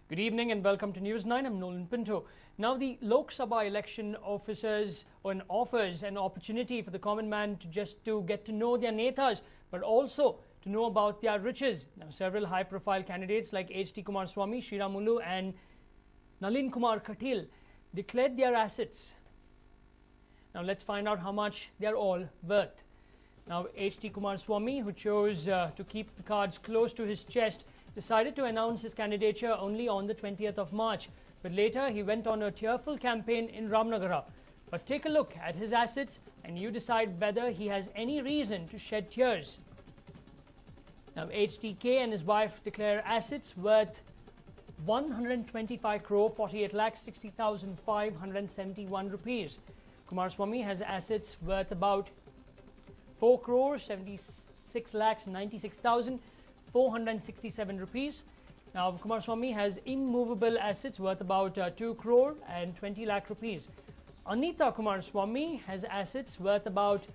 Good evening and welcome to News 9. I'm Nolan Pinto. Now, the Lok Sabha election offers an opportunity for the common man to get to know their netas, but also to know about their riches. Now, several high-profile candidates like H.D. Kumaraswamy, Sriramulu and Nalin Kumar Katil declared their assets. Now, let's find out how much they're all worth. Now, H.D. Kumaraswamy, who chose to keep the cards close to his chest, decided to announce his candidature only on the 20th of March. But later, he went on a tearful campaign in Ramnagara. But take a look at his assets and you decide whether he has any reason to shed tears. Now, HDK and his wife declare assets worth 125 crore 48 lakh 60,571 rupees. Kumaraswamy has assets worth about 4 crore 76 lakhs 96,467 rupees. Now, Kumaraswamy has immovable assets worth about 2 crore and 20 lakh rupees. Anita Kumaraswamy has assets worth about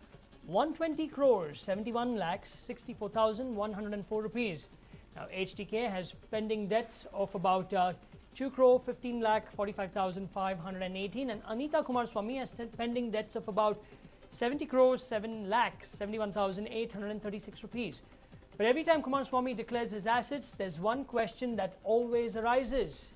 120 crores 71 lakhs 64,104 rupees. Now, HTK has pending debts of about 2 crore 15 lakh 45,518, and Anita Kumaraswamy has pending debts of about 70 crores 7 lakh 71,836 rupees. But every time Kumaraswamy declares his assets, there's one question that always arises.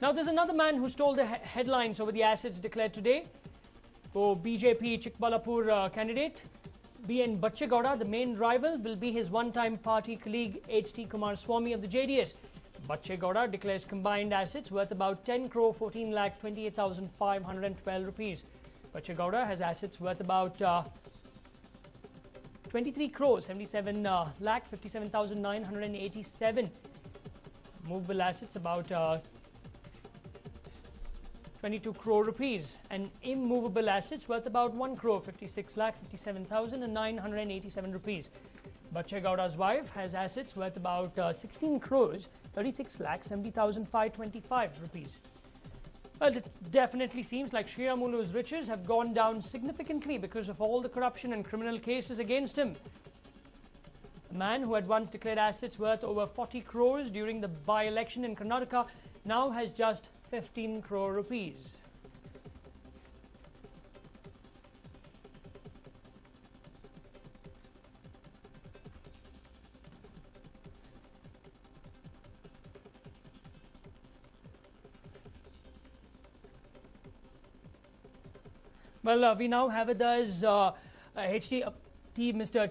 Now, there's another man who stole the headlines over the assets declared today. For BJP Chikbalapur candidate B.N. Bachegowda, the main rival will be his one-time party colleague H.D. Kumaraswamy of the JDS. Bachegowda declares combined assets worth about 10 crore 14 lakh 28,512 rupees. Bachegowda has assets worth about 23 crore 77 lakh 57,987. Movable assets about 22 crore rupees, and immovable assets worth about 1 crore 56 lakh 57,987 rupees. Bachegowda's wife has assets worth about 16 crores 36 lakh 70,525 rupees. Well, it definitely seems like Sriramulu's riches have gone down significantly because of all the corruption and criminal cases against him. A man who had once declared assets worth over 40 crores during the by-election in Karnataka now has just 15 crore rupees. Well, we now have with us Mr.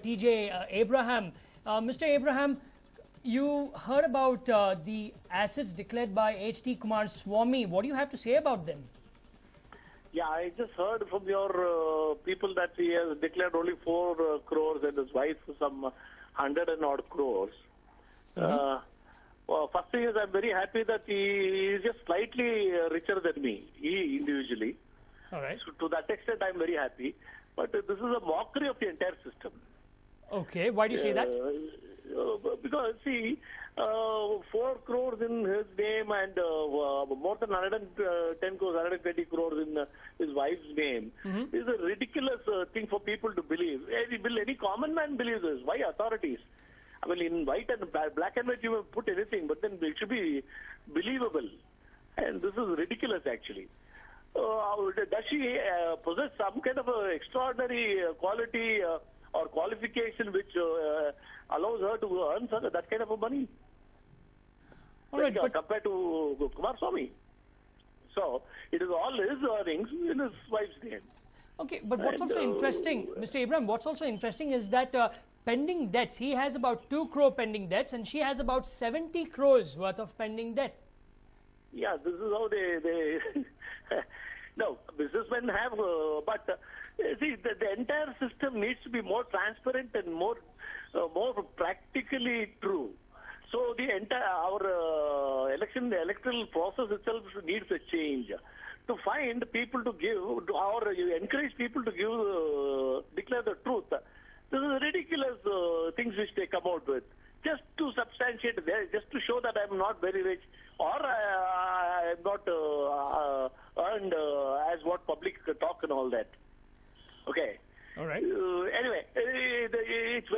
T.J. Abraham. Mr. Abraham, you heard about the assets declared by H.D. Kumaraswamy. What do you have to say about them? Yeah, I just heard from your people that he has declared only 4 crores and his wife some 100 and odd crores. Well, first thing is, I'm very happy that he is just slightly richer than me, he individually. All right. So to that extent, I'm very happy. But this is a mockery of the entire system. Okay, why do you say that? Because, see, 4 crores in his name and more than 110 crores, 120 crores in his wife's name is a ridiculous thing for people to believe. Will any common man believe this? Why authorities? I mean, in white and black and white, you may put anything, but then it should be believable. And this is ridiculous, actually. Does she possess some kind of extraordinary quality or qualification which allows her to earn that kind of money? All right, but compared to Kumaraswamy. So, it is all his earnings in his wife's name. Okay, but what's also interesting, Mr. Abraham, what's also interesting is that pending debts, he has about 2 crore pending debts and she has about 70 crores worth of pending debt. Yeah, this is how they no, businessmen have, but see, the entire system needs to be more transparent and more practically true. So the entire our electoral process itself needs a change. To find people to give, or you encourage people to give, declare the truth. This is ridiculous things which they come out with, just to substantiate, just to show that I'm not very rich, or I am not earned as what public talk and all that. Okay. All right. Anyway, it's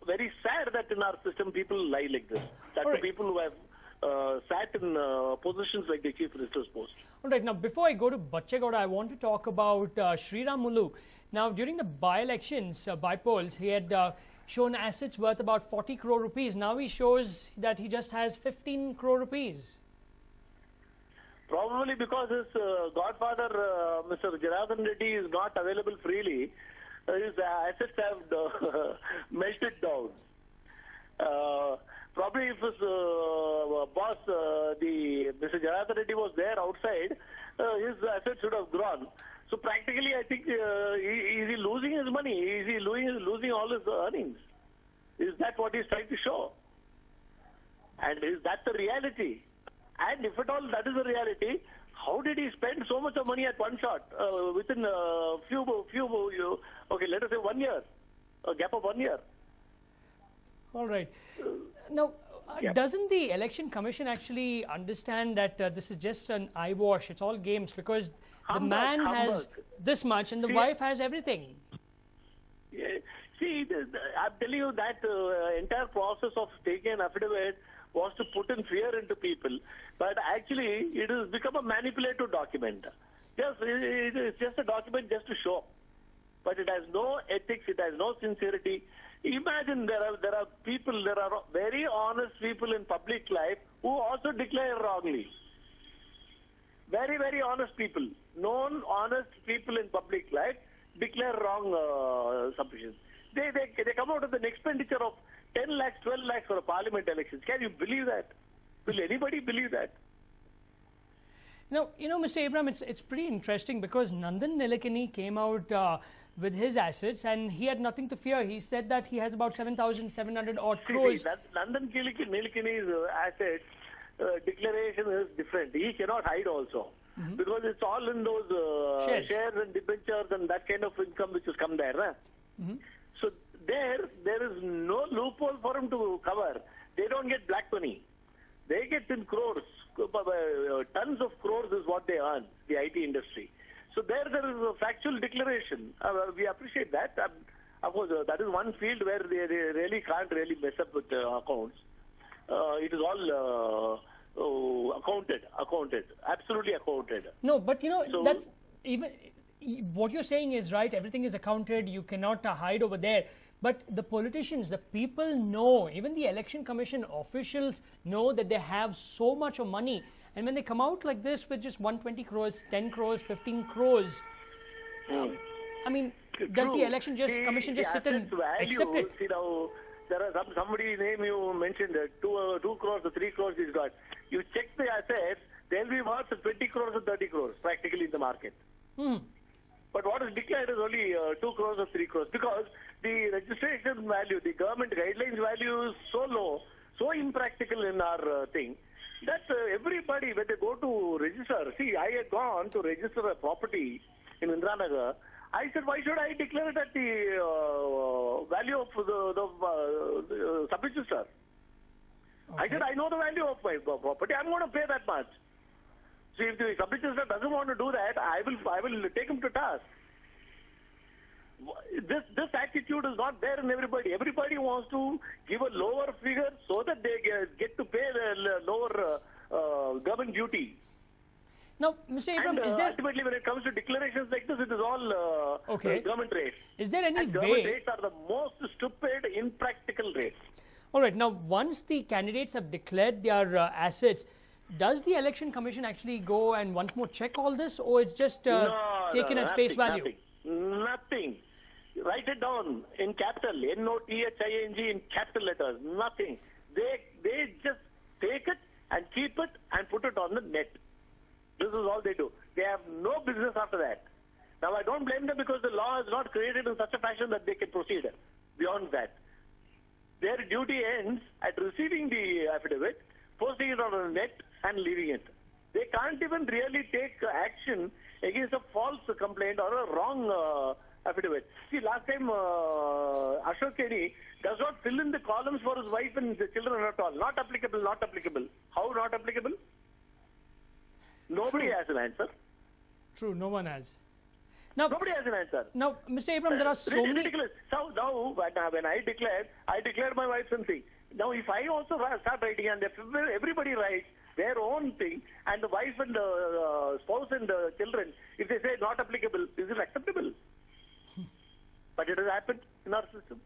very sad that in our system people lie like this. That the people who have sat in positions like the Chief Minister's post. All right. Now, before I go to Bachegowda, I want to talk about Sriram Mulu. Now, during the by-elections, by-polls, he had shown assets worth about 40 crore rupees. Now he shows that he just has 15 crore rupees. Probably because his godfather, Mr. Janardhan Reddy, is not available freely. His assets have melted down. Probably if his boss, Mr. Janardhan Reddy, was there outside, his assets should have grown. So practically, I think, is he losing his money? Is he losing all his earnings? Is that what he's trying to show? And is that the reality? And if at all that is the reality, how did he spend so much of money at one shot within a okay, let us say 1 year, a gap of 1 year? All right. Now, doesn't the Election Commission actually understand that this is just an eyewash? It's all games because the man has this much and the wife has everything. Yeah. See, I'm telling you that entire process of taking an affidavit was to put in fear into people, but actually it has become a manipulative document. Yes, it's just a document just to show, but it has no ethics, it has no sincerity. Imagine there are people, there are very honest people in public life who also declare wrongly. Very, very honest people, known honest people in public life declare wrong submissions. They come out with an expenditure of 10 lakhs, 12 lakhs for a parliament elections. Can you believe that? Will anybody believe that? Now, Mr. Abraham, it's pretty interesting because Nandan Nilekani came out with his assets and he had nothing to fear. He said that he has about 7,700 odd crores. See, Nandan Nilekani's assets declaration is different. He cannot hide also. Because it's all in those shares and debentures and that kind of income which has come there. So there is no loophole for him to cover. They don't get black money. They get in crores. Tons of crores is what they earn, the IT industry. So there is a factual declaration. We appreciate that. Of course, that is one field where they really can't really mess up with accounts. It is all accounted, absolutely accounted. No, but so, that's even what you're saying is right. Everything is accounted. You cannot hide over there. But the politicians, the people know, even the Election Commission officials know that they have so much of money. And when they come out like this with just 120 crores, 10 crores, 15 crores, I mean, does the Election Commission just sit and accept it? You know, there are somebody's name you mentioned, 2 crores or 3 crores he's got. You check the assets, they'll be worth 20 crores or 30 crores practically in the market. But what is declared is only 2 crores or 3 crores because the registration value, the government guidelines value is so low, so impractical in our thing that everybody, when they go to register, see, I had gone to register a property in Indranagar. I said, why should I declare it at the value of the sub-register? Okay. I said, I know the value of my property. I'm going to pay that much. So if the sub-register doesn't want to do that, I will take him to task. This attitude is not there in everybody. Everybody wants to give a lower figure so that they get to pay the lower government duty. Now, Mr. Abraham, is there... ultimately, when it comes to declarations like this, it is all government rates. Is there any way... government rates are the most stupid, impractical rates. All right. Now, once the candidates have declared their assets, does the Election Commission actually go and once more check all this, or it's just taken as face value? Nothing. Write it down in capital, NOTHING in capital letters. Nothing. They just take it and keep it and put it on the net. This is all they do. They have no business after that. Now, I don't blame them because the law is not created in such a fashion that they can proceed beyond that. Their duty ends at receiving the affidavit, posting it on the net and leaving it. They can't even really take action against a false complaint or a wrong affidavit. See, last time Ashok Keni does not fill in the columns for his wife and the children at all. Not applicable, not applicable. How not applicable? Nobody has an answer. True, no one has. Now, Nobody has an answer. Now, Mr. Abram, there are so many... Ridiculous. So now, when I declared my wife's thing. Now, if I also start writing, and if everybody writes their own thing, and the wife and the spouse and the children, if they say not applicable, is it acceptable? But it has happened in our system.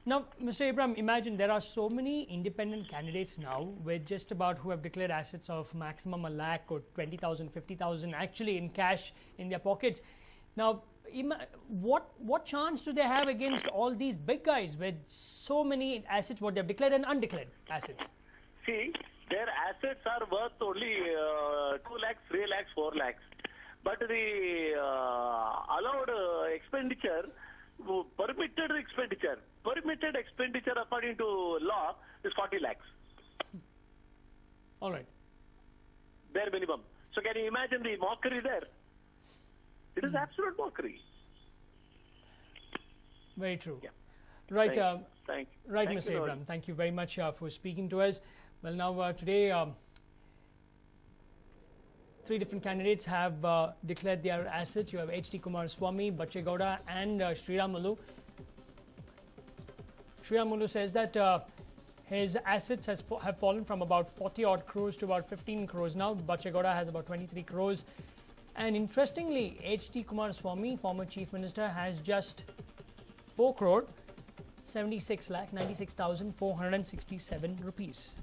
Now, Mr. Abram, imagine there are so many independent candidates now with just about who have declared assets of maximum a lakh or 20,000, 50,000 actually in cash in their pockets. Now, what chance do they have against all these big guys with so many assets, what they have declared and undeclared assets? See, their assets are worth only 2 lakhs, 3 lakhs, 4 lakhs. But the allowed expenditure, permitted expenditure according to law is 40 lakhs. All right. Bare minimum. So can you imagine the mockery there? It is absolute mockery. Very true. Yeah. Right. Thank you. Right, Thank Mr. you, Abram. Thank you very much for speaking to us. Well, now today, 3 different candidates have declared their assets. You have H.D. Kumaraswamy, Bachegowda, and Sriramulu. Sriramulu says that his assets have fallen from about 40 odd crores to about 15 crores now. Bachegowda has about 23 crores. And interestingly, H.D. Kumaraswamy, former Chief Minister, has just 4 crore 76 lakh 96,467 rupees.